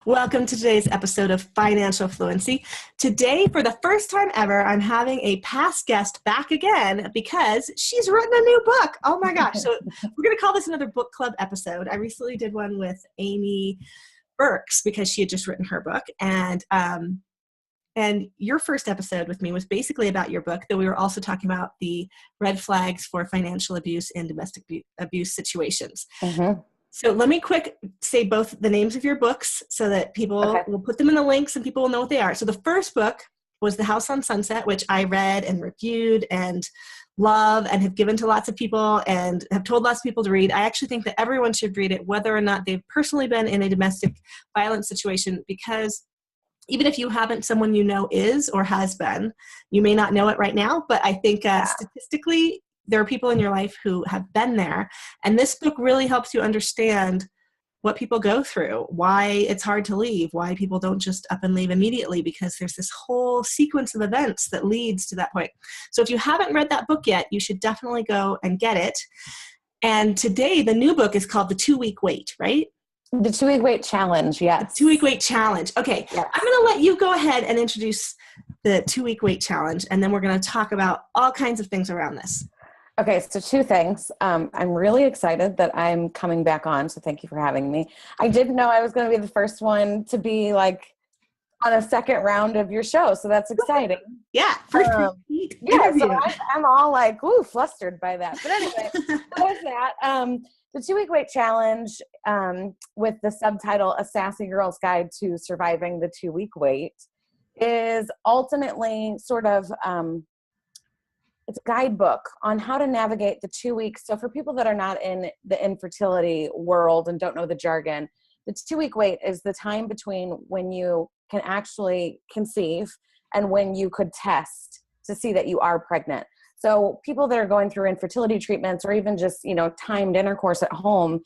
Welcome to today's episode of Financial Fluency. Today, for the first time ever, I'm having a past guest back again because she's written a new book. Oh my gosh. So we're going to call this another book club episode. I recently did one with Amy Burks because she had just written her book. And your first episode with me was basically about your book, though we were also talking about the red flags for financial abuse in domestic abuse situations. Mm-hmm. So let me quick say both the names of your books so that people will put them in the links and people will know what they are. So the first book was The House on Sunset, which I read and reviewed and love and have given to lots of people and have told lots of people to read. I actually think that everyone should read it, whether or not they've personally been in a domestic violence situation, because even if you haven't, someone you know is or has been. You may not know it right now, but I think statistically, there are people in your life who have been there. And this book really helps you understand what people go through, why it's hard to leave, why people don't just up and leave immediately, because there's this whole sequence of events that leads to that point. So if you haven't read that book yet, you should definitely go and get it. And today, the new book is called The 2-Week Wait, right? The 2-Week Wait Challenge, yes. The 2-Week Wait Challenge. Okay, yes. I'm going to let you go ahead and introduce the 2-Week Wait Challenge, and then we're going to talk about all kinds of things around this. Okay, so two things. I'm really excited that I'm coming back on, so thank you for having me. I didn't know I was going to be the first one to be like on a second round of your show, so that's exciting. Yeah, first so I'm all like, ooh, flustered by that. But anyway, so with that, the 2-Week Wait Challenge with the subtitle A Sassy Girl's Guide to Surviving the 2-Week Wait is ultimately sort of it's a guidebook on how to navigate the 2 weeks. So for people that are not in the infertility world and don't know the jargon, the 2-week wait is the time between when you can actually conceive and when you could test to see that you are pregnant. So people that are going through infertility treatments or even just, timed intercourse at home,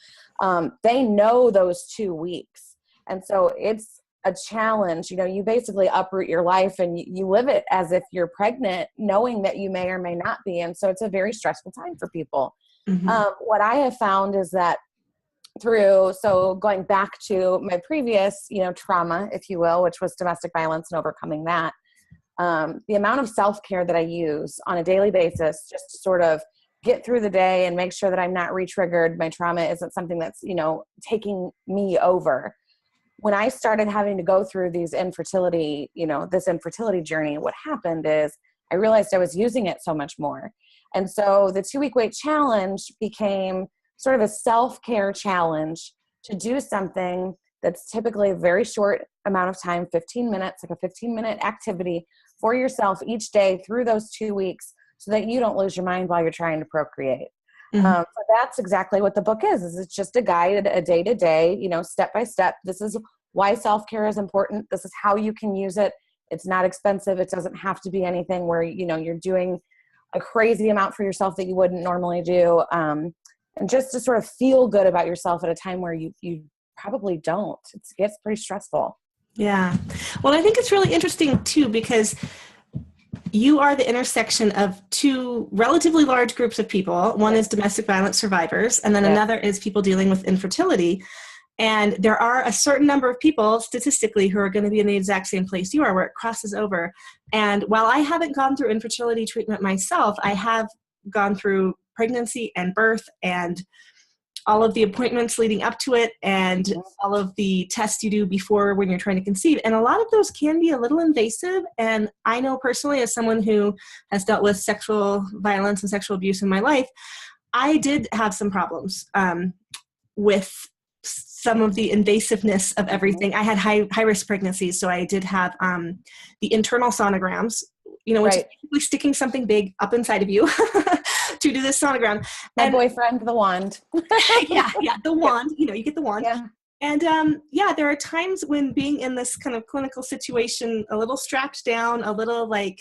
they know those 2 weeks. And so it's a challenge. You basically uproot your life and you live it as if you're pregnant, knowing that you may or may not be. And so it's a very stressful time for people. Mm-hmm. What I have found is that going back to my previous, trauma, if you will, which was domestic violence and overcoming that, the amount of self-care that I use on a daily basis, just to sort of get through the day and make sure that I'm not re-triggered. My trauma isn't something that's, taking me over. When I started having to go through these infertility, this infertility journey, what happened is I realized I was using it so much more. And so the 2-Week Wait Challenge became sort of a self-care challenge to do something that's typically a very short amount of time, 15 minutes, like a 15-minute activity for yourself each day through those 2 weeks so that you don't lose your mind while you're trying to procreate. Mm-hmm. So that's exactly what the book is it's just a guide, a day-to-day, step by step. This is why self-care is important. This is how you can use it. It's not expensive. It doesn't have to be anything where, you're doing a crazy amount for yourself that you wouldn't normally do. And just to sort of feel good about yourself at a time where you probably don't. It gets pretty stressful. Yeah. Well, I think it's really interesting too, because you are the intersection of two relatively large groups of people. One is domestic violence survivors, and then another is people dealing with infertility. And there are a certain number of people statistically who are going to be in the exact same place you are, where it crosses over. And while I haven't gone through infertility treatment myself, I have gone through pregnancy and birth and all of the appointments leading up to it and all of the tests you do before when you're trying to conceive. And a lot of those can be a little invasive. And I know personally, as someone who has dealt with sexual violence and sexual abuse in my life, I did have some problems with some of the invasiveness of everything. I had high-risk pregnancies, so I did have the internal sonograms, which is basically sticking something big up inside of you to do this sonogram. My boyfriend, the wand. yeah, the wand. You get the wand. Yeah. And there are times when being in this kind of clinical situation, a little strapped down, a little like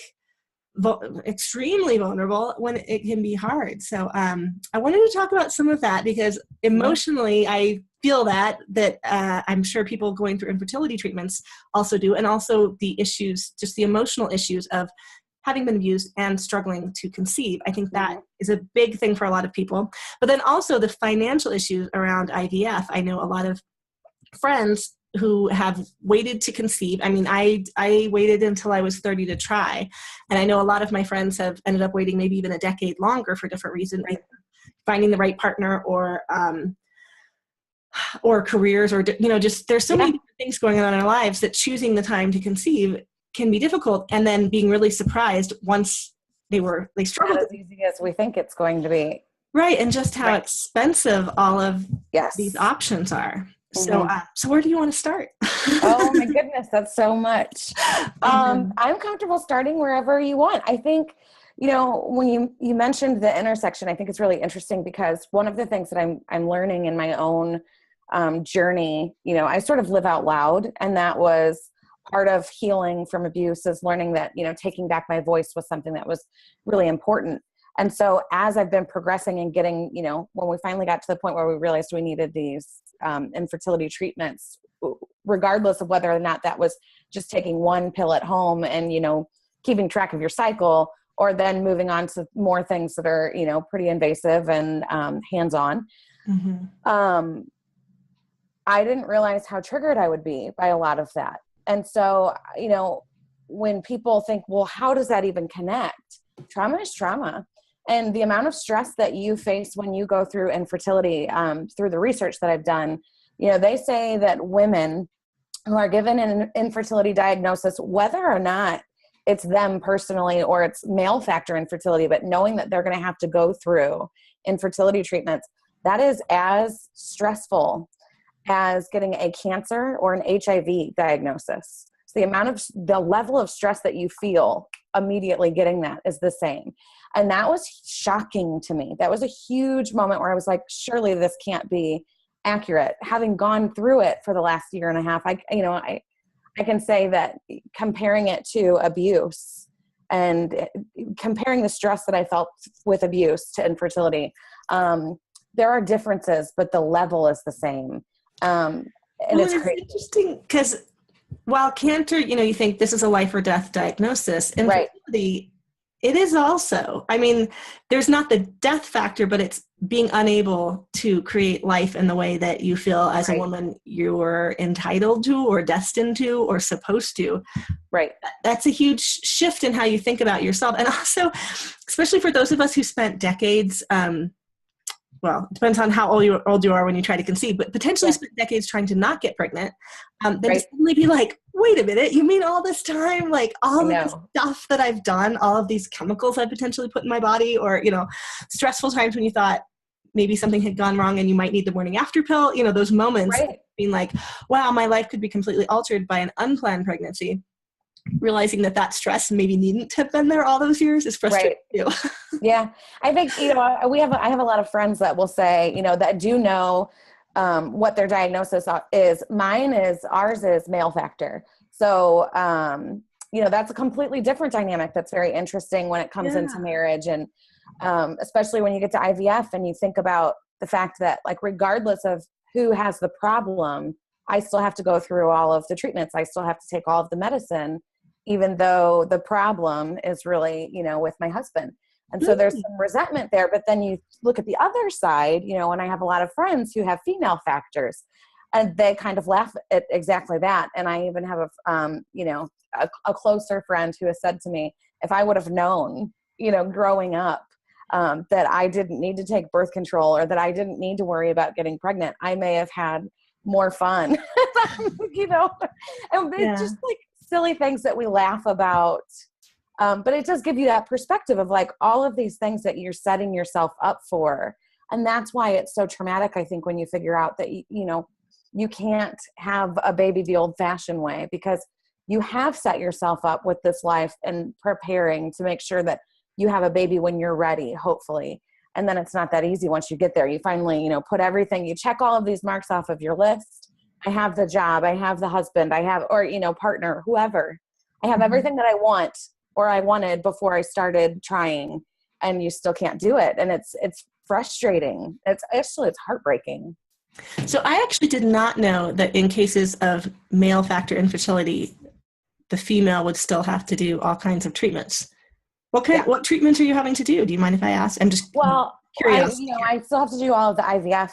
extremely vulnerable, when it can be hard. So I wanted to talk about some of that because emotionally, I feel that I'm sure people going through infertility treatments also do, and also the issues, just the emotional issues of having been abused and struggling to conceive. I think that is a big thing for a lot of people. But then also the financial issues around IVF. I know a lot of friends who have waited to conceive. I mean, I waited until I was 30 to try. And I know a lot of my friends have ended up waiting maybe even a decade longer for different reasons, right. Finding the right partner or careers or, just there's so many different things going on in our lives that choosing the time to conceive can be difficult. And then being really surprised once they struggled. Not as easy as we think it's going to be. Right. And just how expensive all of these options are. So, so where do you want to start? Oh my goodness. That's so much. I'm comfortable starting wherever you want. I think, when you mentioned the intersection, I think it's really interesting because one of the things that I'm learning in my own journey, I sort of live out loud, and that was part of healing from abuse, is learning that, taking back my voice was something that was really important. And so as I've been progressing and getting, when we finally got to the point where we realized we needed these infertility treatments, regardless of whether or not that was just taking one pill at home and, keeping track of your cycle, or then moving on to more things that are, pretty invasive and hands-on. I didn't realize how triggered I would be by a lot of that. And so, when people think, well, how does that even connect? Trauma is trauma. And the amount of stress that you face when you go through infertility, through the research that I've done, they say that women who are given an infertility diagnosis, whether or not it's them personally or it's male factor infertility, but knowing that they're going to have to go through infertility treatments, that is as stressful as getting a cancer or an HIV diagnosis. So the level of stress that you feel immediately getting that is the same. And that was shocking to me. That was a huge moment where I was like, surely this can't be accurate. Having gone through it for the last year and a half, I can say that comparing it to abuse and comparing the stress that I felt with abuse to infertility, there are differences, but the level is the same. And it's interesting because while cancer, you think this is a life or death diagnosis, infertility, it is also, there's not the death factor, but it's being unable to create life in the way that you feel as a woman you're entitled to or destined to or supposed to. Right. That's a huge shift in how you think about yourself. And also, especially for those of us who spent decades, well, it depends on how old you are when you try to conceive, but potentially spent decades trying to not get pregnant, then to suddenly be like, wait a minute, you mean all this time, like all of this stuff that I've done, all of these chemicals I potentially put in my body, or, stressful times when you thought maybe something had gone wrong and you might need the morning after pill, those moments being like, wow, my life could be completely altered by an unplanned pregnancy. Realizing that stress maybe needn't have been there all those years is frustrating too. Yeah. I think, I have a lot of friends that will say, that do know what their diagnosis is. Ours is male factor. So, that's a completely different dynamic. That's very interesting when it comes into marriage. And especially when you get to IVF and you think about the fact that, like, regardless of who has the problem, I still have to go through all of the treatments. I still have to take all of the medicine, even though the problem is really, with my husband. And so there's some resentment there, but then you look at the other side, and I have a lot of friends who have female factors, and they kind of laugh at exactly that. And I even have a closer friend who has said to me, if I would have known, growing up, that I didn't need to take birth control or that I didn't need to worry about getting pregnant, I may have had more fun, and it's just like silly things that we laugh about. But it does give you that perspective of like all of these things that you're setting yourself up for. And that's why it's so traumatic, I think, when you figure out that, you can't have a baby the old fashioned way, because you have set yourself up with this life and preparing to make sure that you have a baby when you're ready, hopefully. And then it's not that easy once you get there. You finally, put everything, you check all of these marks off of your list. I have the job, I have the husband, I have, or, partner, whoever. I have everything that I want or I wanted before I started trying, and you still can't do it. And it's frustrating. It's heartbreaking. So I actually did not know that in cases of male factor infertility, the female would still have to do all kinds of treatments. What treatments are you having to do? Do you mind if I ask? I'm just curious. I still have to do all of the IVF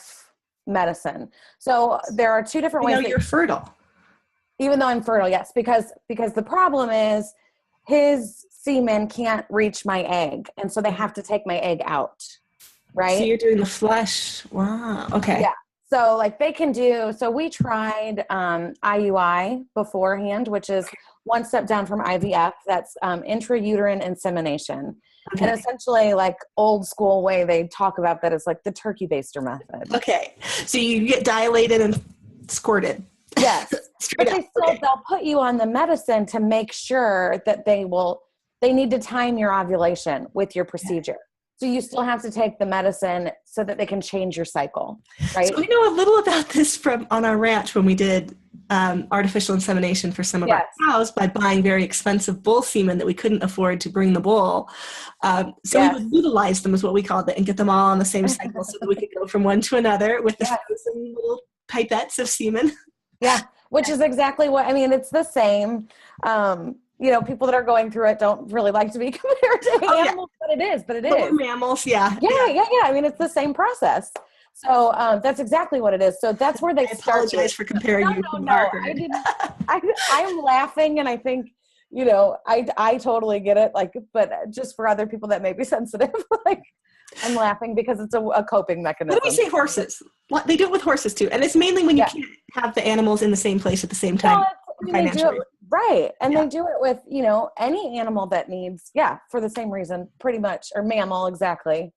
medicine. So there are two different ways. You're fertile. Even though I'm fertile, yes, because the problem is his semen can't reach my egg, and so they have to take my egg out, right? So you're doing the flush. Wow. Okay. Yeah. So like they can do, so we tried IUI beforehand, which is one step down from IVF. That's intrauterine insemination. Okay. And essentially like old school way they talk about that is like the turkey baster method. Okay. So you get dilated and squirted. Yes. Straight But up. they'll put you on the medicine to make sure that they need to time your ovulation with your procedure. So you still have to take the medicine so that they can change your cycle, right? So we know a little about this from on our ranch when we did artificial insemination for some of our cows by buying very expensive bull semen that we couldn't afford to bring the bull. So we would utilize them, is what we called it, and get them all on the same cycle so that we could go from one to another with the frozen little pipettes of semen. Yeah, which is exactly what, I mean, it's the same. You know, people that are going through it don't really like to be compared to animals, but it is. We're mammals, Yeah. I mean, it's the same process. So that's exactly what it is. So that's where they start. I apologize for comparing you to Margaret. I didn't. I'm laughing, and I think, you know, I totally get it. Like, but just for other people that may be sensitive, like, I'm laughing because it's a coping mechanism. What do we say horses? They do it with horses too, and it's mainly when you can't have the animals in the same place at the same time. They do it, right, and they do it with, you know, any animal that needs, for the same reason, pretty much, or mammal, exactly.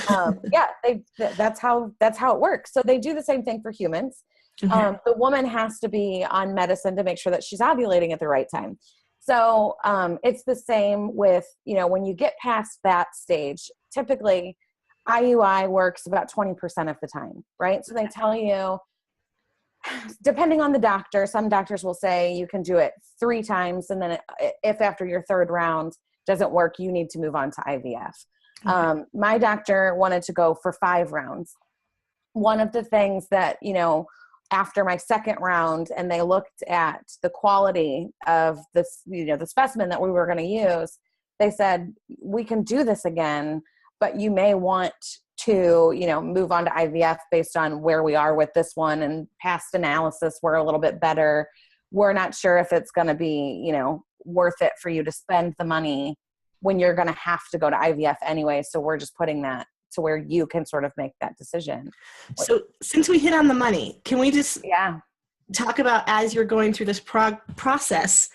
That's how it works. So they do the same thing for humans. Okay. The woman has to be on medicine to make sure that she's ovulating at the right time. So it's the same with, you know, when you get past that stage, typically IUI works about 20% of the time, right? So they tell you, depending on the doctor, some doctors will say you can do it 3 times. And then if after your 3rd round doesn't work, you need to move on to IVF. Okay. My doctor wanted to go for 5 rounds. One of the things that, you know, after my 2nd round, and they looked at the quality of this, you know, the specimen that we were going to use, they said, we can do this again, but you may want to, you know, move on to IVF based on where we are with this one, and past analysis, we're a little bit better. We're not sure if it's going to be, you know, worth it for you to spend the money when you're going to have to go to IVF anyway. So we're just putting that to where you can sort of make that decision. So since we hit on the money, can we just talk about, as you're going through this process,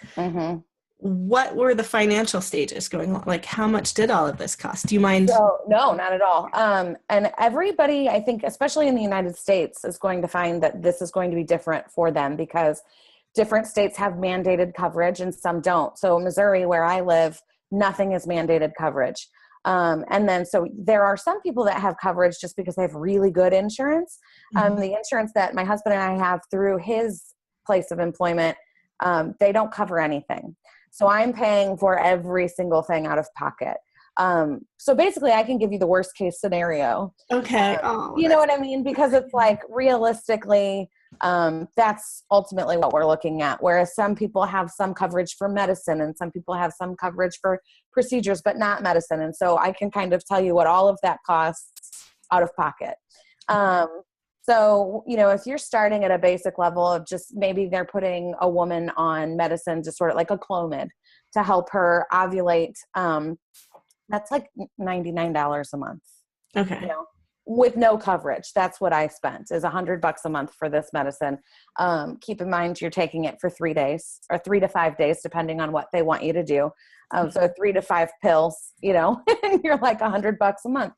what were the financial stages going on? Like, how much did all of this cost? Do you mind? So, no, not at all. And everybody, I think, especially in the United States, is going to find that this is going to be different for them, because different states have mandated coverage and some don't. So Missouri, where I live, nothing is mandated coverage. And then, so there are some people that have coverage just because they have really good insurance. The insurance that my husband and I have through his place of employment, they don't cover anything. So I'm paying for every single thing out of pocket. So basically I can give you the worst case scenario. Okay. You know what I mean? Because it's like, realistically, that's ultimately what we're looking at. Whereas some people have some coverage for medicine, and some people have some coverage for procedures, but not medicine. And so I can kind of tell you what all of that costs out of pocket. So, you know, if you're starting at a basic level of just, maybe they're putting a woman on medicine, just sort of like a Clomid, to help her ovulate, that's like $99 a month. Okay. You know, with no coverage. That's what I spent, is $100 a month for this medicine. Keep in mind, you're taking it for 3 days, or 3 to 5 days, depending on what they want you to do. So 3 to 5 pills, you know, and you're like $100 a month.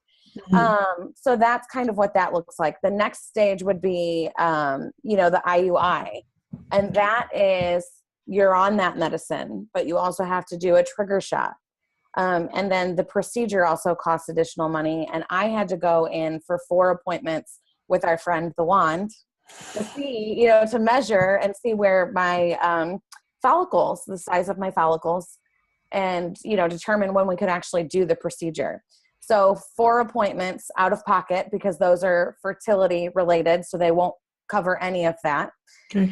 So that's kind of what that looks like. The next stage would be, you know, the IUI, and that is, you're on that medicine, but you also have to do a trigger shot. And then the procedure also costs additional money. And I had to go in for 4 appointments with our friend, the wand, to see, you know, to measure and see where my, follicles, the size of my follicles, and, you know, determine when we could actually do the procedure. So 4 appointments out of pocket, because those are fertility related, so they won't cover any of that. Okay.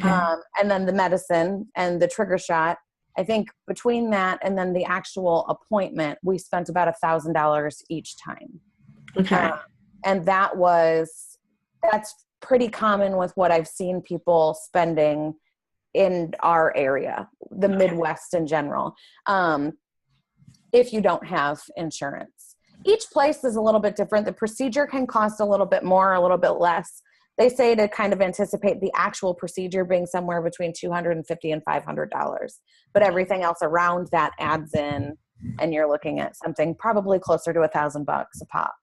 And then the medicine and the trigger shot, I think between that and then the actual appointment, we spent about $1,000 each time. Okay. And that's pretty common with what I've seen people spending in our area, the Midwest in general, if you don't have insurance. Each place is a little bit different. The procedure can cost a little bit more, a little bit less. They say to kind of anticipate the actual procedure being somewhere between $250 and $500, but everything else around that adds in, and you're looking at something probably closer to $1,000 a pop.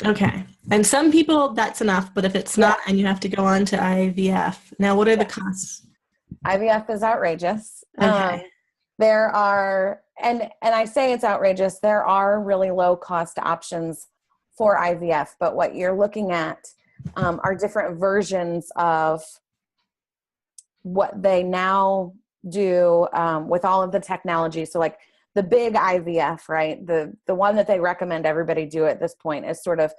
Okay. And some people, that's enough, but if it's not, and you have to go on to IVF, now what are the costs? IVF is outrageous. Okay. There are, and I say it's outrageous, there are really low cost options for IVF, but what you're looking at are different versions of what they now do with all of the technology. So like the big IVF, right? The one that they recommend everybody do at this point is sort of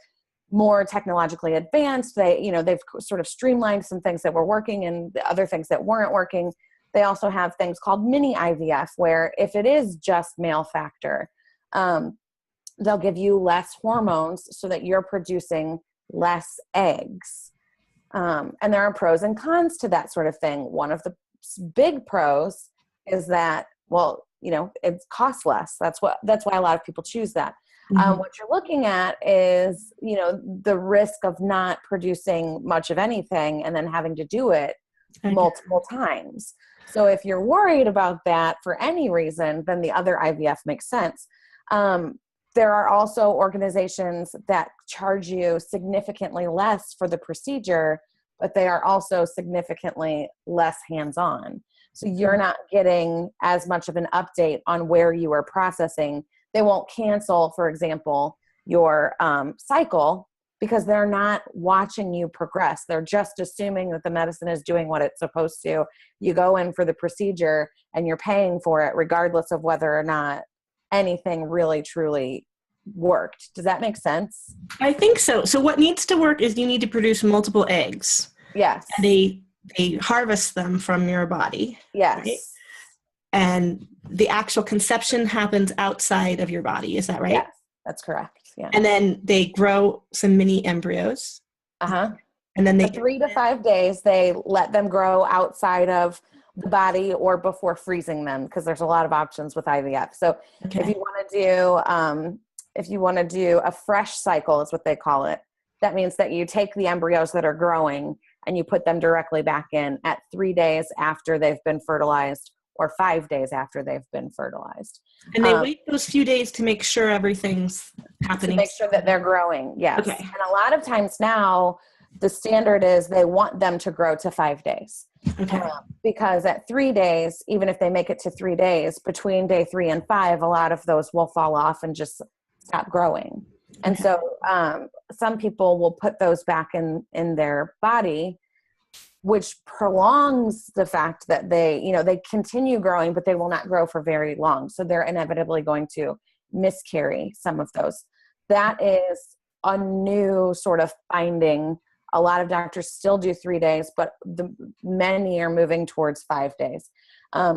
more technologically advanced. They've sort of streamlined some things that were working and the other things that weren't working. They also have things called mini IVF, where if it is just male factor, they'll give you less hormones so that you're producing less eggs. And there are pros and cons to that sort of thing. One of the big pros is that, well, it costs less. That's why a lot of people choose that. What you're looking at is, the risk of not producing much of anything and then having to do it multiple times. So if you're worried about that for any reason, then the other IVF makes sense. There are also organizations that charge you significantly less for the procedure, but they are also significantly less hands-on. So you're not getting as much of an update on where you are processing. They won't cancel, for example, your cycle because they're not watching you progress. They're just assuming that the medicine is doing what it's supposed to. You go in for the procedure and you're paying for it regardless of whether or not anything really truly worked. Does that make sense? I think so. So what needs to work is you need to produce multiple eggs. Yes. And they harvest them from your body. Yes. Right? And the actual conception happens outside of your body. Is that right? Yes, that's correct. Yeah. And then they grow some mini embryos. Uh-huh. And then for 3 to 5 days, they let them grow outside of the body or before freezing them, because there's a lot of options with IVF. So if you want to do a fresh cycle is what they call it. That means that you take the embryos that are growing and you put them directly back in at 3 days after they've been fertilized or 5 days after they've been fertilized. And they wait those few days to make sure everything's happening. To make sure that they're growing, yes. Okay. And a lot of times now, the standard is they want them to grow to 5 days. Okay. Because at 3 days, even if they make it to 3 days, between day 3 and 5, a lot of those will fall off and just stop growing. And so some people will put those back in their body, which prolongs the fact that they continue growing, but they will not grow for very long. So they're inevitably going to miscarry some of those. That is a new sort of finding. A lot of doctors still do 3 days, but many are moving towards 5 days.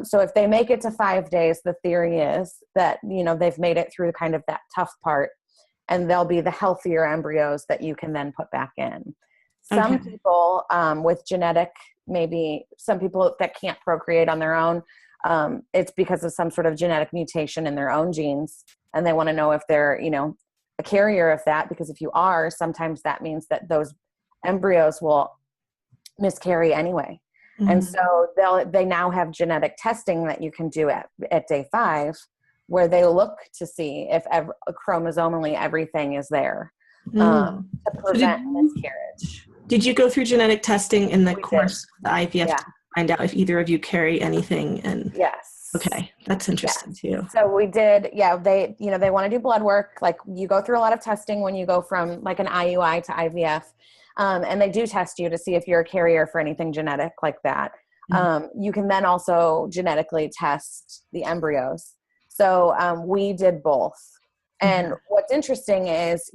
So if they make it to 5 days, the theory is that, they've made it through kind of that tough part, and they'll be the healthier embryos that you can then put back in. Some people with genetic, maybe some people that can't procreate on their own, it's because of some sort of genetic mutation in their own genes. And they want to know if they're, a carrier of that, because if you are, sometimes that means that those embryos will miscarry anyway. Mm-hmm. And so they now have genetic testing that you can do at day 5, where they look to see if chromosomally everything is there to prevent miscarriage. Did you go through genetic testing in the course of the IVF to find out if either of you carry anything? And yes. Okay, that's interesting too. So we did, they want to do blood work. Like, you go through a lot of testing when you go from like an IUI to IVF. And they do test you to see if you're a carrier for anything genetic like that. Mm-hmm. You can then also genetically test the embryos. So we did both. And what's interesting is,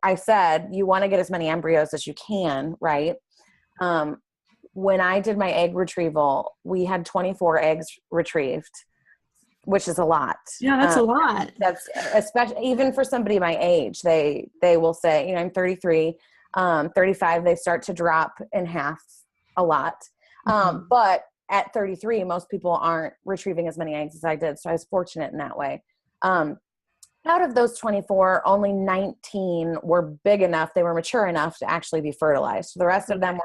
I said, you want to get as many embryos as you can, right? When I did my egg retrieval, we had 24 eggs retrieved, which is a lot. Yeah, that's a lot. That's especially even for somebody my age. They will say, I'm 33, 35, they start to drop in half a lot. But at 33, most people aren't retrieving as many eggs as I did. So I was fortunate in that way. Out of those 24, only 19 were big enough, they were mature enough to actually be fertilized. So the rest of them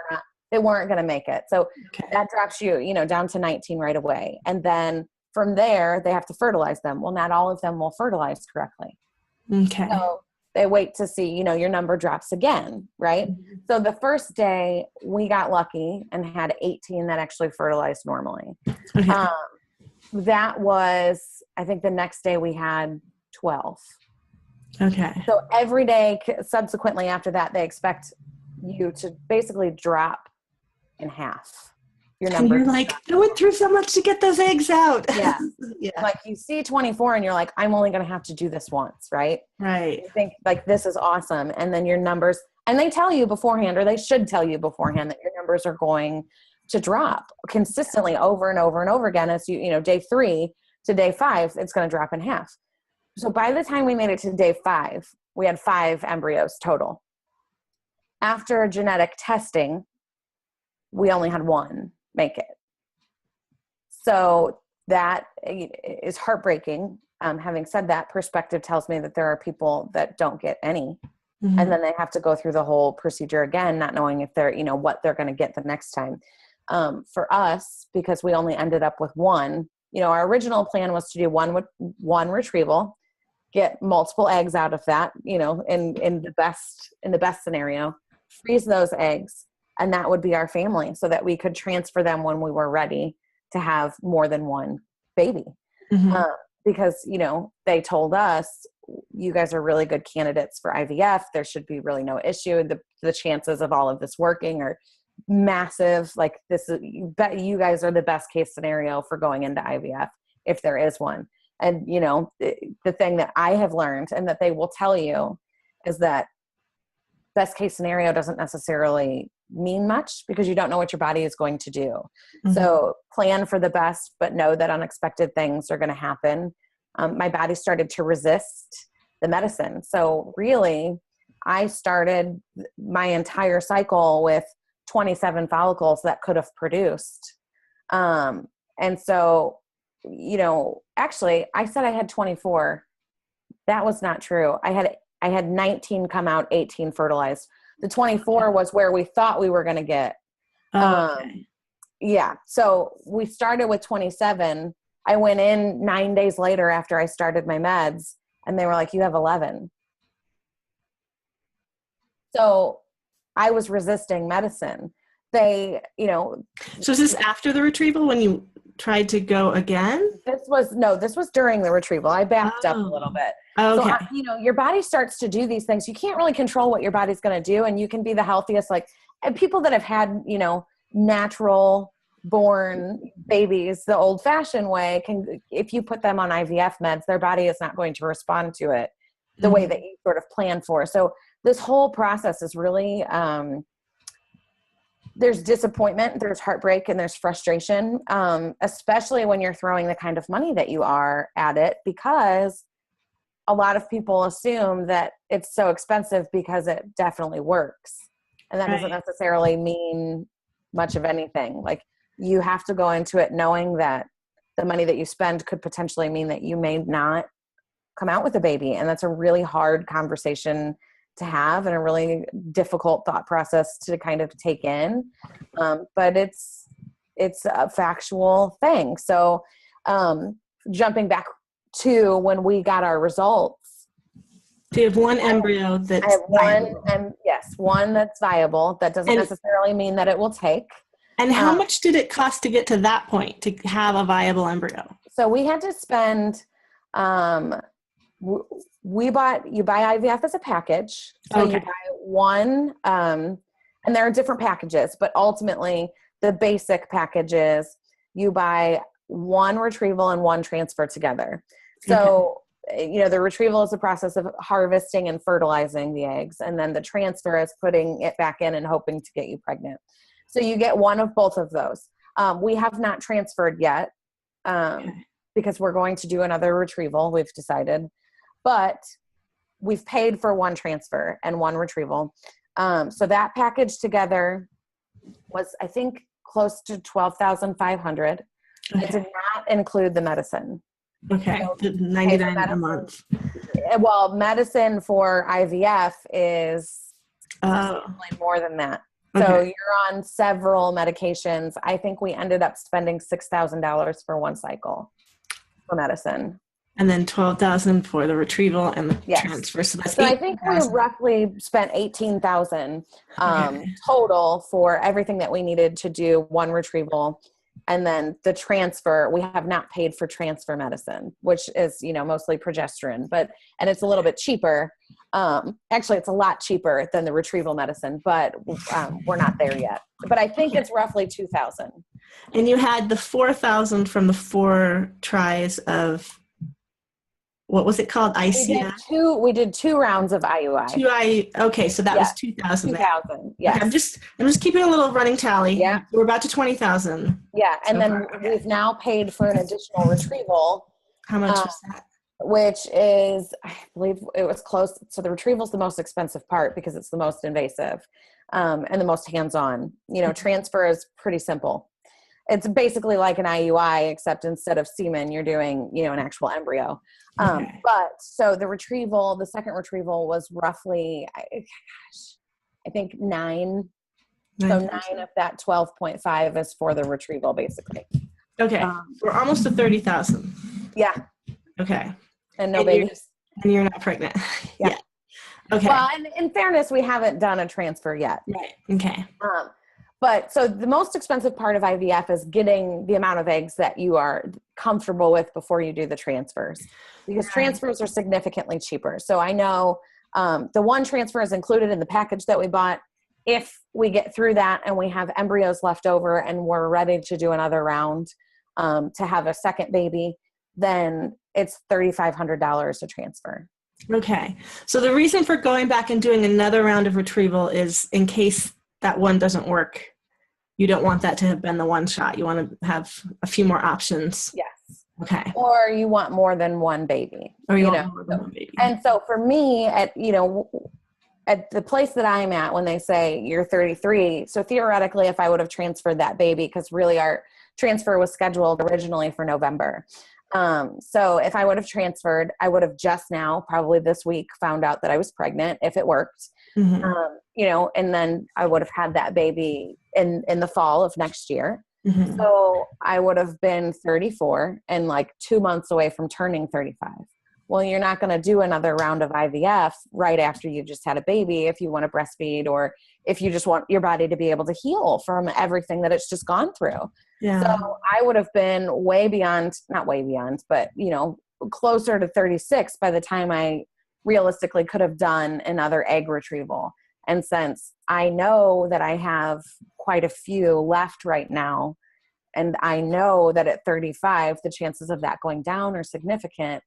they weren't going to make it. So that drops you, down to 19 right away. And then from there, they have to fertilize them. Well, not all of them will fertilize correctly. Okay. So they wait to see, your number drops again, right? Mm-hmm. So the first day we got lucky and had 18 that actually fertilized normally. Okay. That was, I think the next day we had 12. Okay. So every day subsequently after that, they expect you to basically drop in half your number. And you're like, I went through so much to get those eggs out. Yeah. Yeah. Like you see 24 and you're like, I'm only going to have to do this once. Right. Right. You think like, this is awesome. And then your numbers, and they tell you beforehand, or they should tell you beforehand, that your numbers are going to drop consistently over and over and over again. As day 3 to day 5, it's going to drop in half. So by the time we made it to day 5, we had 5 embryos total. After genetic testing, we only had 1 make it. So that is heartbreaking. Having said that, perspective tells me that there are people that don't get any. Mm-hmm. And then they have to go through the whole procedure again, not knowing if they're, what they're going to get the next time. For us, because we only ended up with 1, our original plan was to do one retrieval, get multiple eggs out of that, in the best scenario, freeze those eggs, and that would be our family, so that we could transfer them when we were ready to have more than 1 baby. Mm-hmm. Because, they told us, you guys are really good candidates for IVF. There should be really no issue. The chances of all of this working are massive. Like you guys are the best case scenario for going into IVF, if there is one. And, the thing that I have learned, and that they will tell you, is that best case scenario doesn't necessarily mean much, because you don't know what your body is going to do. Mm-hmm. So plan for the best, but know that unexpected things are going to happen. My body started to resist the medicine. So really, I started my entire cycle with 27 follicles that could have produced. And so, actually I said I had 24. That was not true. I had 19 come out, 18 fertilized. The 24 was where we thought we were going to get. Okay. Yeah. So we started with 27. I went in 9 days later after I started my meds, and they were like, you have 11. So I was resisting medicine. They, So is this after the retrieval, when you tried to go again? This was during the retrieval. I backed up a little bit. Okay. So, your body starts to do these things. You can't really control what your body's going to do. And you can be the healthiest, and people that have had, natural born babies the old fashioned way, if you put them on IVF meds, their body is not going to respond to it the way that you sort of plan for. So this whole process is really, there's disappointment, there's heartbreak, and there's frustration, especially when you're throwing the kind of money that you are at it, because a lot of people assume that it's so expensive because it definitely works. And that doesn't necessarily mean much of anything. Like, you have to go into it knowing that the money that you spend could potentially mean that you may not come out with a baby. And that's a really hard conversation to have, and a really difficult thought process to kind of take in. But it's a factual thing. So jumping back to when we got our results. So you have 1 embryo that's I have viable. one that's viable. That doesn't necessarily mean that it will take. And how much did it cost to get to that point, to have a viable embryo? So we had to spend, you buy IVF as a package. So you buy one, and there are different packages, but ultimately the basic package is you buy 1 retrieval and 1 transfer together. So, the retrieval is the process of harvesting and fertilizing the eggs. And then the transfer is putting it back in and hoping to get you pregnant. So you get one of both of those. We have not transferred yet because we're going to do another retrieval, we've decided. But we've paid for 1 transfer and 1 retrieval. So that package together was, I think, close to $12,500. Okay. It did not include the medicine. Okay. So $99 a month. Well, medicine for IVF is significantly more than that. Okay. So you're on several medications. I think we ended up spending $6,000 for one cycle for medicine. And then $12,000 for the retrieval and the transfer. So that's I think we roughly spent $18,000 total for everything that we needed to do one retrieval. And then the transfer, we have not paid for transfer medicine, which is, mostly progesterone, and it's a little bit cheaper. Actually, it's a lot cheaper than the retrieval medicine, but we're not there yet. But I think it's roughly $2,000. And you had the $4,000 from the 4 tries of, what was it called? ICF? We did 2 rounds of IUI. Okay, so that was 2,000. 2,000. Yes. Okay, I'm just keeping a little running tally. Yeah. We're about to 20,000. Yeah, and then we've now paid for an additional retrieval. How much was that? Which is, I believe it was close. So the retrieval is the most expensive part because it's the most invasive and the most hands-on. Transfer is pretty simple. It's basically like an IUI, except instead of semen, you're doing, an actual embryo. But so the second retrieval was roughly, I think 9. So 9 of that 12.5 is for the retrieval, basically. Okay. We're almost to 30,000. Yeah. Okay. And no babies. And you're not pregnant. Yeah. Okay. Well, and in fairness, we haven't done a transfer yet. Right. Okay. But so the most expensive part of IVF is getting the amount of eggs that you are comfortable with before you do the transfers, because transfers are significantly cheaper. So I know the one transfer is included in the package that we bought. If we get through that and we have embryos left over and we're ready to do another round to have a second baby, then it's $3,500 to transfer. Okay. So the reason for going back and doing another round of retrieval is in case that one doesn't work. You don't want that to have been the one shot. You want to have a few more options. Yes. Okay. Or you want more than one baby. Or you want more than one baby. And so for me, at the place that I'm at, when they say you're 33, so theoretically, if I would have transferred that baby, because really our transfer was scheduled originally for November. So if I would have transferred, I would have just now, probably this week, found out that I was pregnant if it worked. Mm-hmm. And then I would have had that baby in the fall of next year. Mm-hmm. So I would have been 34 and like 2 months away from turning 35. Well, you're not going to do another round of IVF right after you just had a baby if you want to breastfeed, or if you just want your body to be able to heal from everything that it's just gone through. Yeah. So I would have been not way beyond, but, closer to 36 by the time I realistically could have done another egg retrieval. And since I know that I have quite a few left right now, and I know that at 35, the chances of that going down are significant,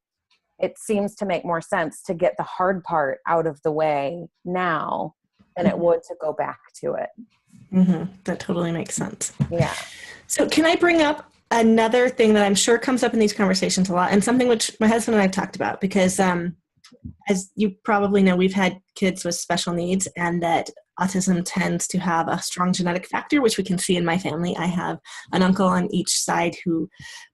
it seems to make more sense to get the hard part out of the way now than it would to go back to it. Mm-hmm. That totally makes sense. Yeah. So can I bring up another thing that I'm sure comes up in these conversations a lot, and something which my husband and I have talked about, because as you probably know, we've had kids with special needs, and that autism tends to have a strong genetic factor, which we can see in my family. I have an uncle on each side who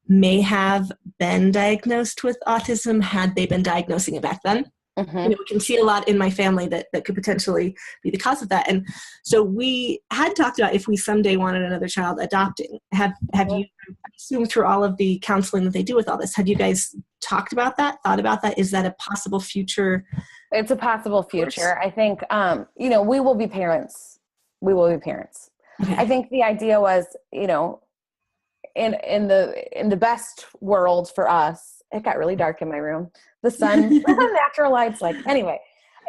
may have been diagnosed with autism had they been diagnosing it back then. Mm-hmm. We can see a lot in my family that could potentially be the cause of that. And so we had talked about if we someday wanted another child, adopting. Have you, I assume through all of the counseling that they do with all this, have you guys talked about that, thought about that? Is that a possible future? It's a possible future. I think, we will be parents. We will be parents. Okay. I think the idea was, in the best world for us, it got really dark in my room. The sun, natural lights, anyway,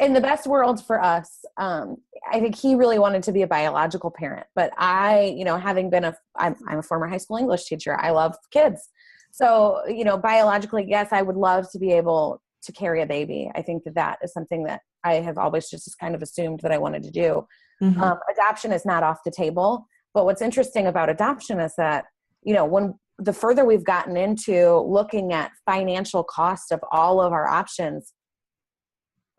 in the best world for us, I think he really wanted to be a biological parent, but I, having been I'm a former high school English teacher. I love kids. So, biologically, yes, I would love to be able to carry a baby. I think that is something that I have always just kind of assumed that I wanted to do. Mm-hmm. Adoption is not off the table, but what's interesting about adoption is that, when the further we've gotten into looking at financial cost of all of our options,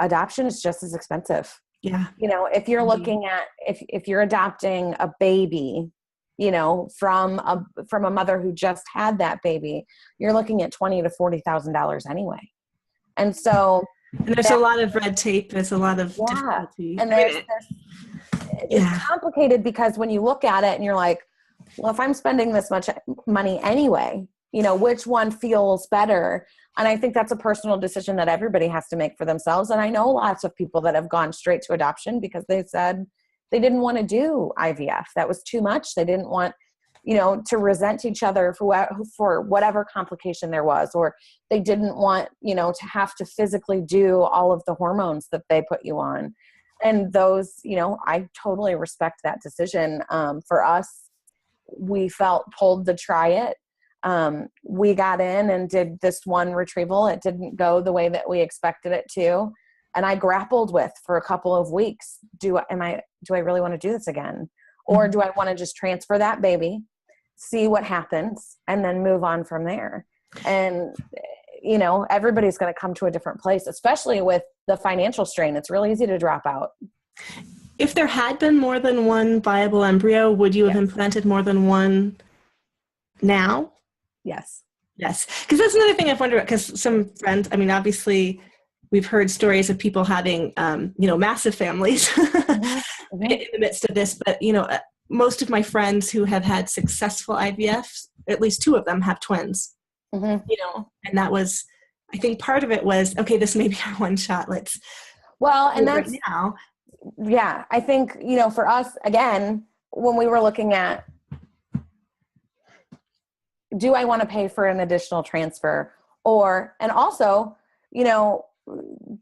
adoption is just as expensive. Yeah. If you're looking at, if you're adopting a baby, from a mother who just had that baby, you're looking at $20,000 to $40,000 anyway. And so, and there's a lot of red tape. There's a lot of difficulty. And it's complicated because when you look at it and you're like, well, if I'm spending this much money anyway, which one feels better? And I think that's a personal decision that everybody has to make for themselves. And I know lots of people that have gone straight to adoption because they said they didn't want to do IVF. That was too much. They didn't want, to resent each other for whatever complication there was, or they didn't want, to have to physically do all of the hormones that they put you on. And those, I totally respect that decision. For us, we felt pulled to try it. We got in and did this one retrieval. It didn't go the way that we expected it to. And I grappled with for a couple of weeks, do I really want to do this again? Or do I want to just transfer that baby, see what happens, and then move on from there? And, everybody's going to come to a different place, especially with the financial strain. It's really easy to drop out. If there had been more than one viable embryo, would you have implanted more than one now? Yes. Yes. Because that's another thing I've wondered about, because some friends, obviously we've heard stories of people having, massive families in the midst of this, but, most of my friends who have had successful IVF, at least two of them have twins, and that was, I think part of it was, okay, this may be our one shot. That's now. Yeah. I think, for us, again, when we were looking at, do I want to pay for an additional transfer? And also,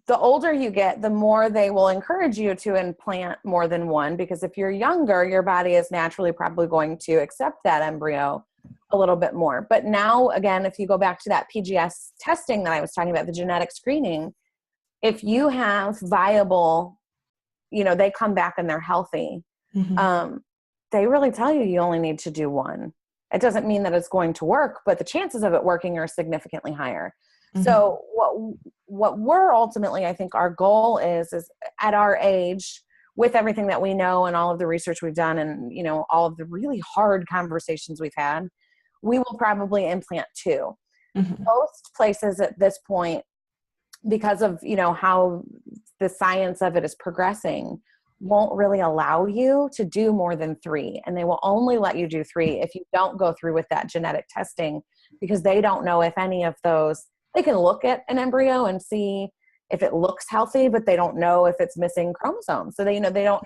the older you get, the more they will encourage you to implant more than one, because if you're younger, your body is naturally probably going to accept that embryo a little bit more. But now, again, if you go back to that PGS testing that I was talking about, the genetic screening, if you have viable, they come back and they're healthy, they really tell you only need to do one. It doesn't mean that it's going to work, but the chances of it working are significantly higher. So what we're ultimately, I think our goal is at our age, with everything that we know and all of the research we've done and, all of the really hard conversations we've had, we will probably implant two. Most places at this point, because of, how the science of it is progressing, won't really allow you to do more than three. And they will only let you do three if you don't go through with that genetic testing, because they don't know if any of those, they can look at an embryo and see if it looks healthy, but they don't know if it's missing chromosomes. So they don't,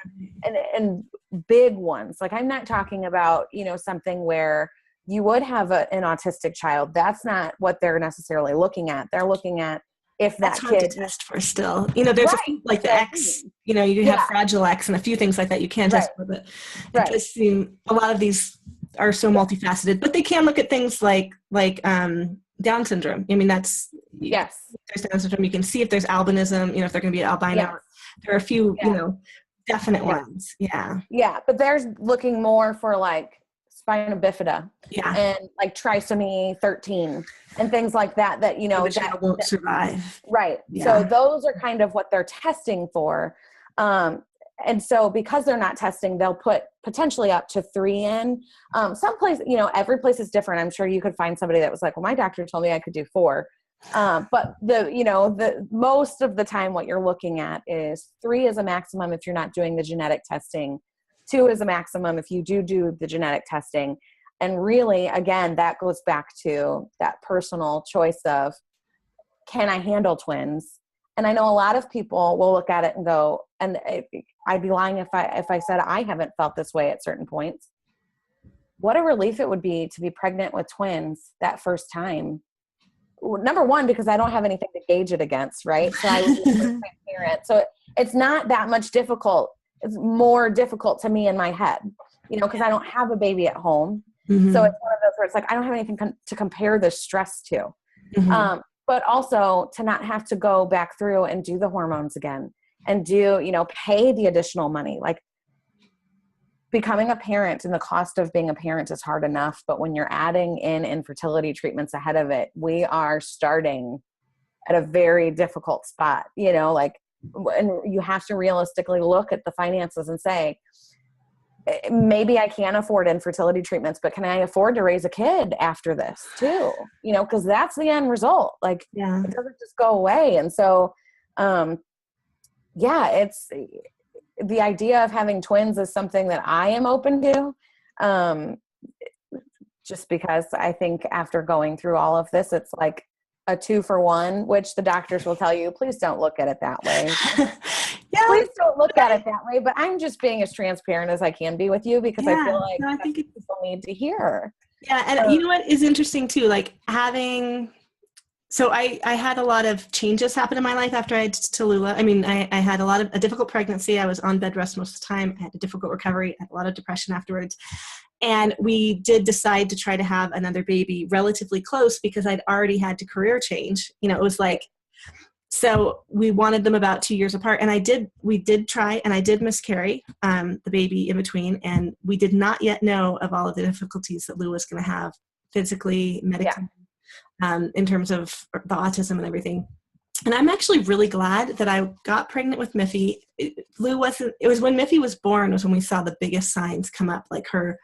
and big ones, like I'm not talking about, something where you would have an autistic child. That's not what they're necessarily looking at. They're looking at if that kid to test for still, there's a few, like the X, you have Fragile X and a few things like that you can test for, but it does seem a lot of these are so multifaceted, but they can look at things like Down syndrome. There's Down syndrome. You can see if there's albinism, if they're going to be albino. There are a few, definite ones. Yeah. But there's looking more for like spina bifida and like trisomy 13 and things like that, the child won't survive. Right. Yeah. So those are kind of what they're testing for. And so because they're not testing, they'll put potentially up to three in. Some place, every place is different. I'm sure you could find somebody that was like, well, my doctor told me I could do four. But the most of the time what you're looking at is three is a maximum if you're not doing the genetic testing. Two is a maximum if you do the genetic testing. And really, again, that goes back to that personal choice of, can I handle twins? And I know a lot of people will look at it and go, and I'd be lying if I said I haven't felt this way at certain points. What a relief it would be to be pregnant with twins that first time. Number one, because I don't have anything to gauge it against, right? So I would be a first-time parent. So it's not that much difficult. It's more difficult to me in my head, because I don't have a baby at home. So it's one of those where it's like, I don't have anything to compare the stress to. But also to not have to go back through and do the hormones again and pay the additional money. Like becoming a parent and the cost of being a parent is hard enough, but when you're adding in infertility treatments ahead of it, we are starting at a very difficult spot, and you have to realistically look at the finances and say, maybe I can't afford infertility treatments, but can I afford to raise a kid after this too? You know, because that's the end result. Like, Yeah. it doesn't just go away. And so, it's the idea of having twins is something that I am open to. Just because I think after going through all of this, it's like a 2-for-1, which the doctors will tell you, please don't look at it that way. Please don't look at it that way. But I'm just being as transparent as I can be with you, because I feel like I think people need to hear. Yeah. And you know what is interesting too, like so I had a lot of changes happen in my life after I had Tallulah. I mean, I had a difficult pregnancy. I was on bed rest most of the time. I had a difficult recovery. I had a lot of depression afterwards. And we did decide to try to have another baby relatively close, because I'd already had to career change. You know, it was like, so we wanted them about 2 years apart. And we did try, and I did miscarry the baby in between. And we did not yet know of all of the difficulties that Lou was going to have physically, medically. In terms of the autism and everything. And I'm actually really glad that I got pregnant with Miffy. It was when Miffy was born was when we saw the biggest signs come up, like her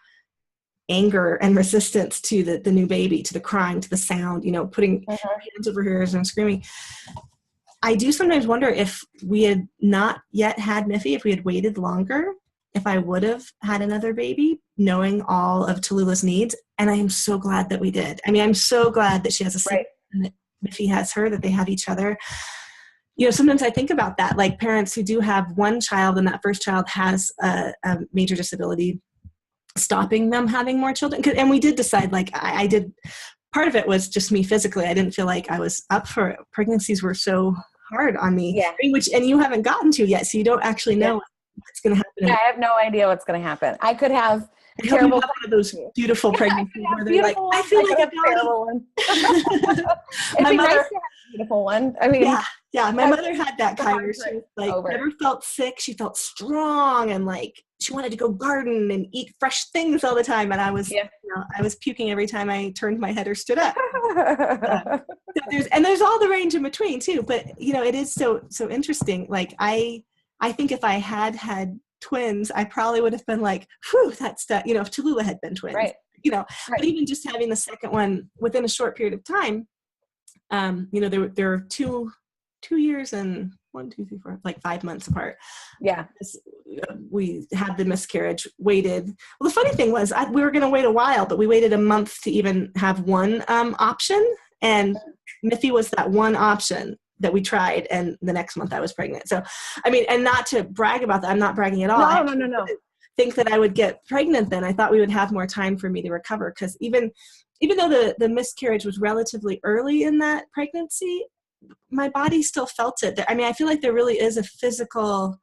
anger and resistance to the new baby, to the crying, to the sound, you know, putting hands over her ears and screaming. I do sometimes wonder if we had not yet had Miffy, if we had waited longer, if I would have had another baby, knowing all of Tallulah's needs. And I am so glad that we did. I mean, I'm so glad that she has a sibling, and that Miffy has her, that they have each other. You know, sometimes I think about that, like parents who do have one child and that first child has a major disability, stopping them having more children. And we did decide, like I did, part of it was just me physically. I didn't feel like I was up for it. Pregnancies were so hard on me, and you haven't gotten to yet, so you don't actually know what's going to happen. Yeah, I have no idea what's going to happen. I could have terrible, one of those beautiful pregnancies where they're like, I feel like a terrible one. It'd be nice to have a beautiful one. I mean, my mother had that kind where she was like, never felt sick. She felt strong, and like she wanted to go garden and eat fresh things all the time. And I was, I was puking every time I turned my head or stood up. There's all the range in between too. But you know, it is so interesting. Like I think if I had twins, I probably would have been like, whew, that's that, you know, if Tallulah had been twins, you know, but even just having the second one within a short period of time, you know, there were two years and 1, 2, 3, 4, like 5 months apart. Yeah. We had the miscarriage, waited. Well, the funny thing was we were going to wait a while, but we waited a month to even have one option. And Miffy was that one option that we tried, and the next month I was pregnant. So, I mean, and not to brag about that, I'm not bragging at all. No. Think that I would get pregnant then. I thought we would have more time for me to recover, because even though the miscarriage was relatively early in that pregnancy, my body still felt it. I mean, I feel like there really is a physical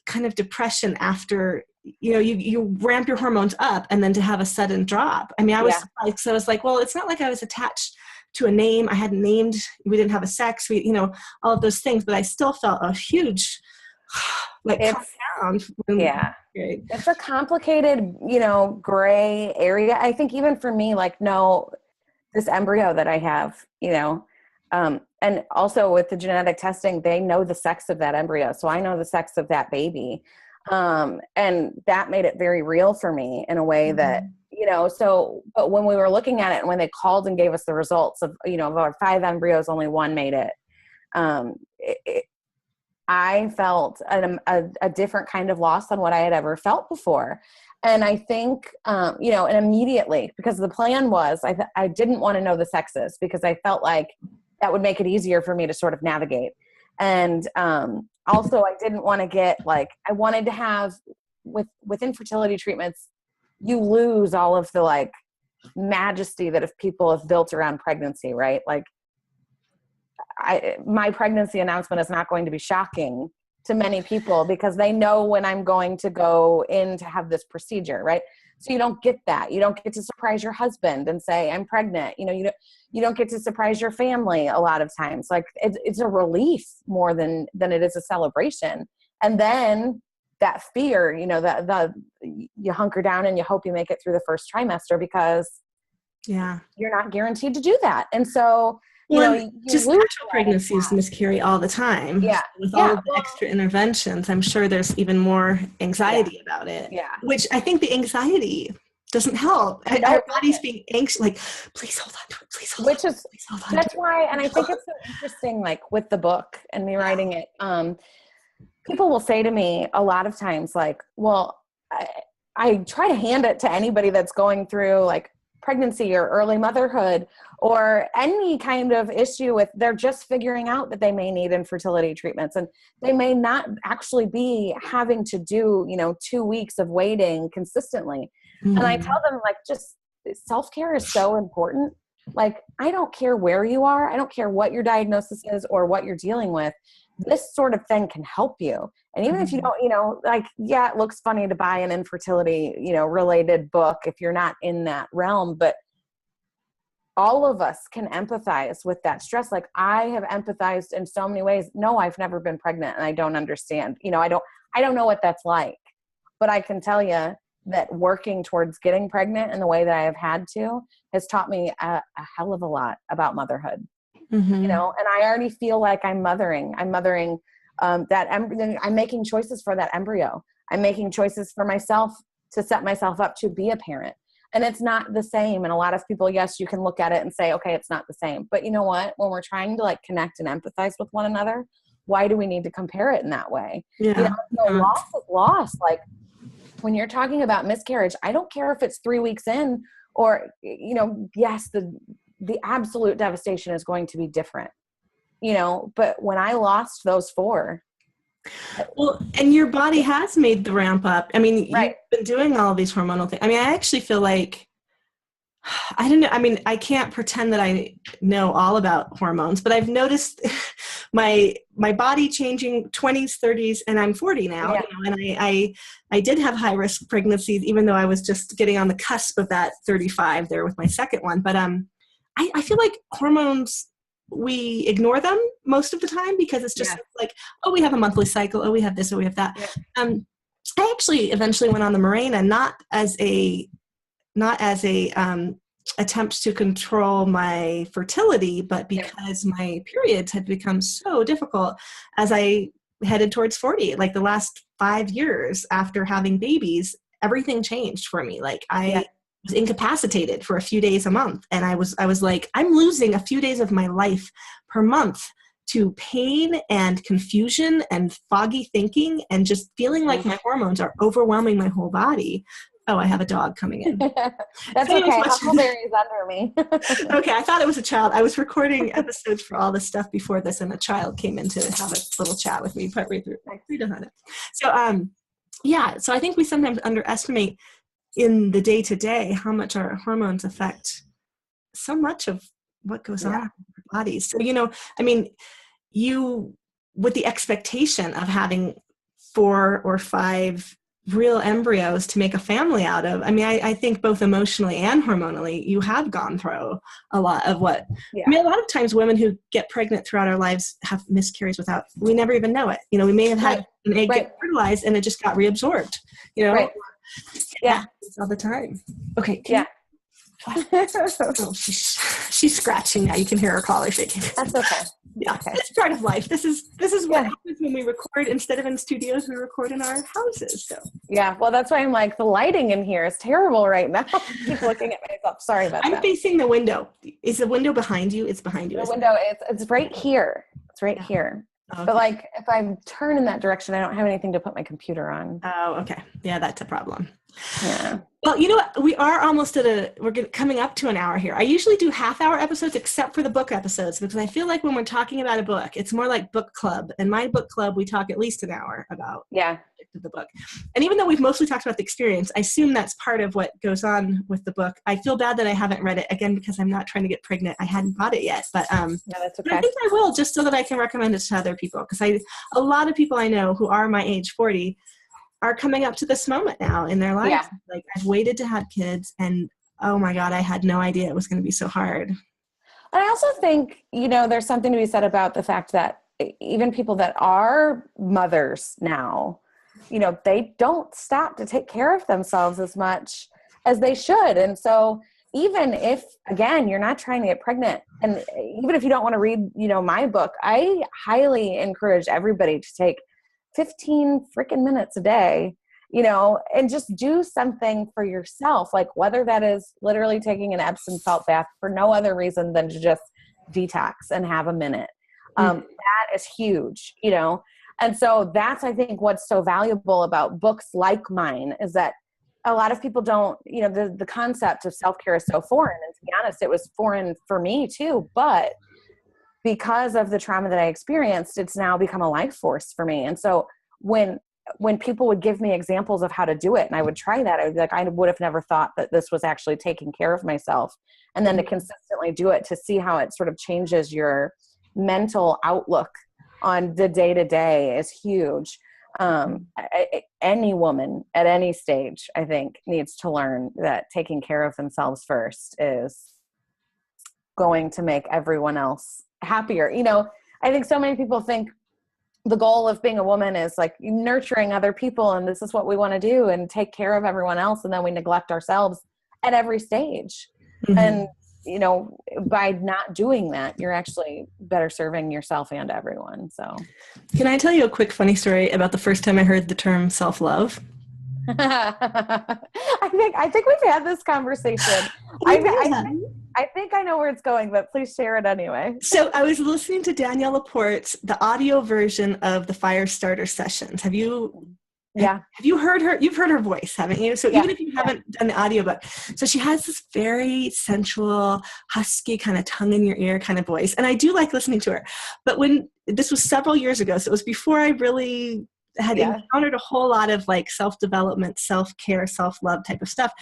kind of depression after, you know, you ramp your hormones up and then to have a sudden drop. I mean, I was surprised, because I was like, well, it's not like I was attached to a name. I hadn't named, we didn't have a sex, we, you know, all of those things, but I still felt a huge, like, come down. It's a complicated, you know, gray area. I think even for me, like, no, this embryo that I have, you know, and also with the genetic testing, they know the sex of that embryo. So I know the sex of that baby. And that made it very real for me in a way that, you know, so, but when we were looking at it and when they called and gave us the results of, you know, about 5 embryos, only 1 made it. I felt a different kind of loss than what I had ever felt before. And I think, you know, and immediately, because the plan was, I didn't want to know the sexes, because I felt like that would make it easier for me to sort of navigate. And also I didn't want to get, like, I wanted to have, with infertility treatments, you lose all of the, like, majesty that if people have built around pregnancy, right? Like, my pregnancy announcement is not going to be shocking to many people, because they know when I'm going to go in to have this procedure, right? So you don't get that. You don't get to surprise your husband and say, I'm pregnant. You know, you don't get to surprise your family a lot of times. Like, it's a relief more than it is a celebration. And then that fear, you know, you hunker down and you hope you make it through the first trimester, because you're not guaranteed to do that. And so You just lose natural pregnancies miscarry all the time. Yeah. So with all of the extra interventions, I'm sure there's even more anxiety about it. Yeah. Which I think the anxiety doesn't help. Our body's being anxious, like, please hold on to it, please hold on to it. Please hold on to it. That's why, and I think it's so interesting, like with the book and me writing it, people will say to me a lot of times, like, well, I try to hand it to anybody that's going through like pregnancy or early motherhood or any kind of issue with, they're just figuring out that they may need infertility treatments and they may not actually be having to do, 2 weeks of waiting consistently. Mm-hmm. And I tell them, like, just self-care is so important. Like, I don't care where you are. I don't care what your diagnosis is or what you're dealing with. This sort of thing can help you. And even if you don't, it looks funny to buy an infertility, related book if you're not in that realm, but all of us can empathize with that stress. Like, I have empathized in so many ways. No, I've never been pregnant and I don't understand. I don't know what that's like, but I can tell you that working towards getting pregnant in the way that I have had to has taught me a hell of a lot about motherhood. Mm-hmm. And I already feel like I'm mothering that embryo. I'm making choices for that embryo. I'm making choices for myself to set myself up to be a parent. And it's not the same. And a lot of people, yes, you can look at it and say, okay, it's not the same. But you know what? When we're trying to like connect and empathize with one another, why do we need to compare it in that way? Yeah. Loss is loss. Like, when you're talking about miscarriage, I don't care if it's 3 weeks in or, yes, the absolute devastation is going to be different, but when I lost those 4. Well, and your body has made the ramp up. I mean, right. You've been doing all of these hormonal things. I mean, I actually feel like, I don't know. I mean, I can't pretend that I know all about hormones, but I've noticed my body changing 20s, 30s, and I'm 40 now. Yeah. And I did have high risk pregnancies, even though I was just getting on the cusp of that 35 there with my second one. But I feel like hormones, we ignore them most of the time because it's just like, oh, we have a monthly cycle. Oh, we have this, oh, we have that. Yeah. I actually eventually went on the Mirena, not as a attempt to control my fertility, but because my periods had become so difficult as I headed towards 40. Like the last 5 years after having babies, everything changed for me. Like I was incapacitated for a few days a month. And I was like, I'm losing a few days of my life per month to pain and confusion and foggy thinking and just feeling like my hormones are overwhelming my whole body. Oh, I have a dog coming in. That's okay. Huckleberry's under me. Okay, I thought it was a child. I was recording episodes for all this stuff before this, and a child came in to have a little chat with me partway through. So I think we sometimes underestimate in the day-to-day how much our hormones affect so much of what goes on in our bodies. So, I mean, you, with the expectation of having 4 or 5 real embryos to make a family out of. I mean, I think both emotionally and hormonally, you have gone through a lot of what, I mean, a lot of times women who get pregnant throughout our lives have miscarriages we never even know it. We may have had an egg get fertilized and it just got reabsorbed, It's all the time. Okay. Oh, she's scratching now. You can hear her collar shaking. That's okay. Yeah, it's part of life. This is what happens when we record. Instead of in studios, we record in our houses. So well, that's why I'm like, the lighting in here is terrible right now. I keep looking at myself. Sorry about that. I'm facing the window. Is the window behind you? It's behind you. The window. It's right here. It's right here. Okay. But like, if I turn in that direction, I don't have anything to put my computer on. Oh, okay. Yeah, that's a problem. Yeah. Well, you know what? We are almost coming up to an hour here. I usually do half-hour episodes except for the book episodes because I feel like when we're talking about a book, it's more like book club. And my book club, we talk at least an hour about the book. And even though we've mostly talked about the experience, I assume that's part of what goes on with the book. I feel bad that I haven't read it, again, because I'm not trying to get pregnant. I hadn't bought it yet. But that's okay. I think I will, just so that I can recommend it to other people. Because a lot of people I know who are my age 40 are coming up to this moment now in their lives. Yeah. Like, I've waited to have kids and oh my God, I had no idea it was going to be so hard. And I also think, there's something to be said about the fact that even people that are mothers now, they don't stop to take care of themselves as much as they should. And so, even if, again, you're not trying to get pregnant, and even if you don't want to read, my book, I highly encourage everybody to take 15 freaking minutes a day, and just do something for yourself. Like whether that is literally taking an Epsom salt bath for no other reason than to just detox and have a minute. That is huge, And so that's, I think, what's so valuable about books like mine is that a lot of people don't, the concept of self-care is so foreign. And to be honest, it was foreign for me too. But because of the trauma that I experienced, it's now become a life force for me. And so when people would give me examples of how to do it and I would try that, I would be like, I would have never thought that this was actually taking care of myself. And then to consistently do it, to see how it sort of changes your mental outlook on the day-to-day is huge. Any woman at any stage, I think, needs to learn that taking care of themselves first is going to make everyone else happier. I think so many people think the goal of being a woman is like nurturing other people, and this is what we want to do and take care of everyone else, and then we neglect ourselves at every stage. And by not doing that, you're actually better serving yourself and everyone. So can I tell you a quick funny story about the first time I heard the term self-love? I think we've had this conversation. I think I know where it's going, but please share it anyway. So I was listening to Danielle Laporte's, the audio version of the Firestarter sessions. Have you heard her? You've heard her voice, haven't you? So even if you haven't done the audiobook, so she has this very sensual, husky, kind of tongue in your ear kind of voice. And I do like listening to her. But this was several years ago, so it was before I really had encountered a whole lot of like self-development, self-care, self-love type of stuff.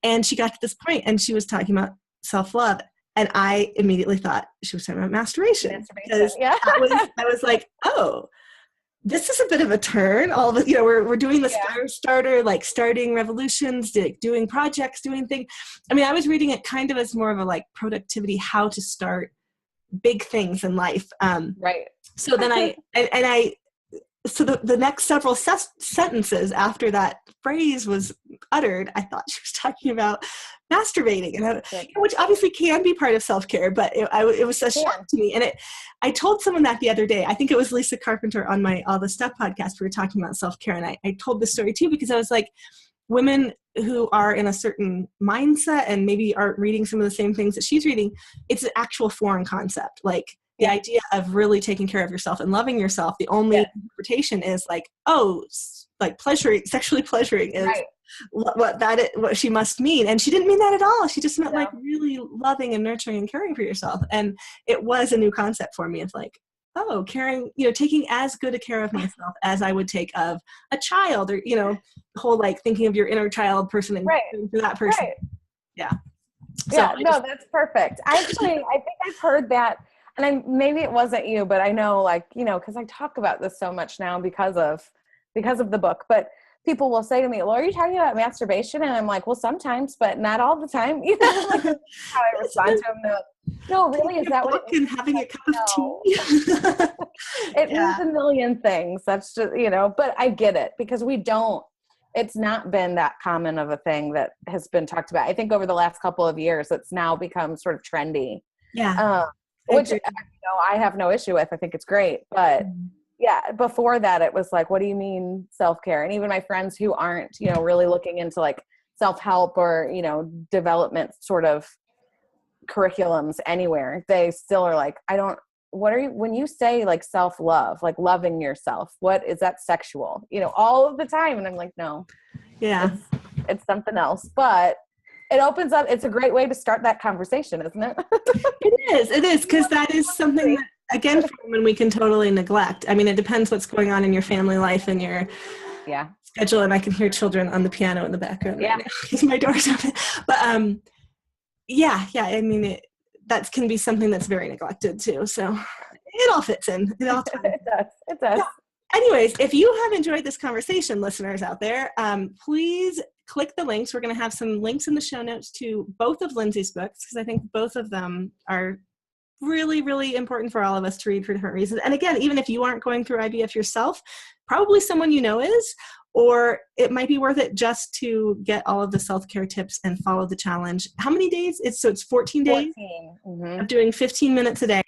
And she got to this point and she was talking about self-love. And I immediately thought she was talking about masturbation. Because I was like, oh, this is a bit of a turn. All of it, we're doing this starter, like starting revolutions, doing projects, doing things. I mean, I was reading it kind of as more of a like productivity, how to start big things in life. Right. So then so the next several sentences after that phrase was uttered, I thought she was talking about masturbating, and which obviously can be part of self-care, but it was a shock to me. And I told someone that the other day. I think it was Lisa Carpenter on my All the Stuff podcast. We were talking about self-care, and I told this story too because I was like, women who are in a certain mindset and maybe aren't reading some of the same things that she's reading, it's an actual foreign concept. Like the idea of really taking care of yourself and loving yourself, the only interpretation is like, oh, like sexually pleasuring is what she must mean. And she didn't mean that at all. She just meant like really loving and nurturing and caring for yourself. And it was a new concept for me of like, oh, caring, taking as good a care of myself as I would take of a child, or, the whole like thinking of your inner child person and for that person. Right. Yeah. So that's perfect. I think I've heard that. And maybe it wasn't you, but I know, like, because I talk about this so much now because of the book. But people will say to me, well, are you talking about masturbation? And I'm like, well, sometimes, but not all the time. Like, how I respond to them. No, really, is that what it means? Having a cup of tea? It means a million things. That's just, but I get it because it's not been that common of a thing that has been talked about. I think over the last couple of years, it's now become sort of trendy. Yeah. Which I have no issue with. I think it's great. But before that, it was like, what do you mean self-care? And even my friends who aren't, really looking into like self-help or, development sort of curriculums anywhere, they still are like, when you say like self-love, like loving yourself, what is that sexual, all of the time? And I'm like, no, it's something else. But it opens up. It's a great way to start that conversation, isn't it? It is. Because that is something that, again, for women, we can totally neglect. I mean, it depends what's going on in your family life and your schedule. And I can hear children on the piano in the background right now because my door's open. But I mean, that can be something that's very neglected too. So it all fits in. It all ties. It does. Yeah. Anyways, if you have enjoyed this conversation, listeners out there, please click the links. We're going to have some links in the show notes to both of Lindsay's books because I think both of them are really, really important for all of us to read for different reasons. And again, even if you aren't going through IVF yourself, probably someone you know is, or it might be worth it just to get all of the self-care tips and follow the challenge. How many days? It's 14 days 14. of doing 15 minutes a day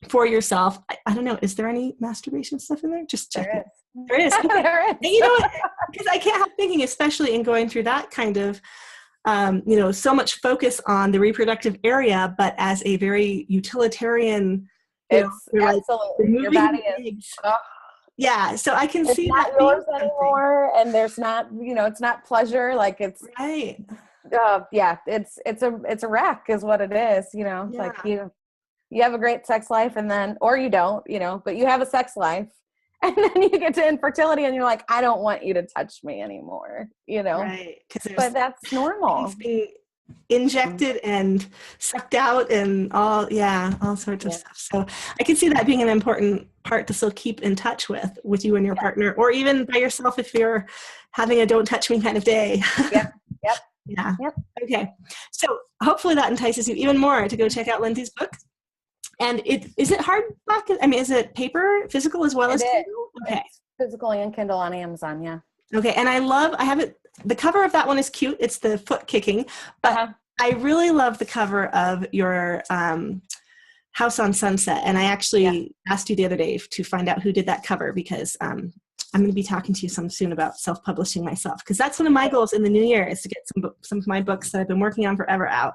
for yourself. I don't know. Is there any masturbation stuff in there? Just check it. There is. Okay. There is. And you know what? Because I can't help thinking, especially in going through that kind of, so much focus on the reproductive area, but as a very utilitarian, It's absolutely, your body is. Yeah, so I can see that. It's not yours anymore, and there's not, it's not pleasure. Like it's right. It's a wreck, is what it is. It's like you have a great sex life, and then, or you don't, but you have a sex life, and then you get to infertility, and you're like, I don't want you to touch me anymore. Right? But that's normal. Being injected and sucked out and all sorts of stuff. So I can see that being an important part to still keep in touch with you and your partner, or even by yourself if you're having a don't touch me kind of day. Yep. Yeah. Yep. Okay. So hopefully that entices you even more to go check out Lindsay's book. And is it hardback? I mean, is it paper, physical as well as Kindle? Okay. It's physical and Kindle on Amazon. Yeah. Okay. And I have it. The cover of that one is cute. It's the foot kicking, but I really love the cover of your House on Sunset. And I actually asked you the other day to find out who did that cover, because I'm going to be talking to you soon about self-publishing myself, because that's one of my goals in the new year, is to get some of my books that I've been working on forever out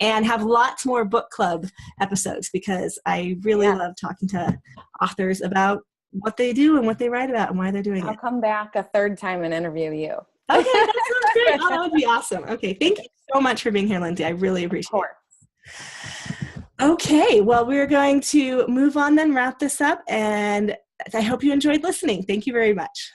and have lots more book club episodes, because I really love talking to authors about what they do and what they write about and why they're doing it. I'll come back a third time and interview you. Okay, that sounds great. Oh, that would be awesome. Okay, thank you so much for being here, Lindsay. I really appreciate it. Okay, well, we're going to move on then, wrap this up, and I hope you enjoyed listening. Thank you very much.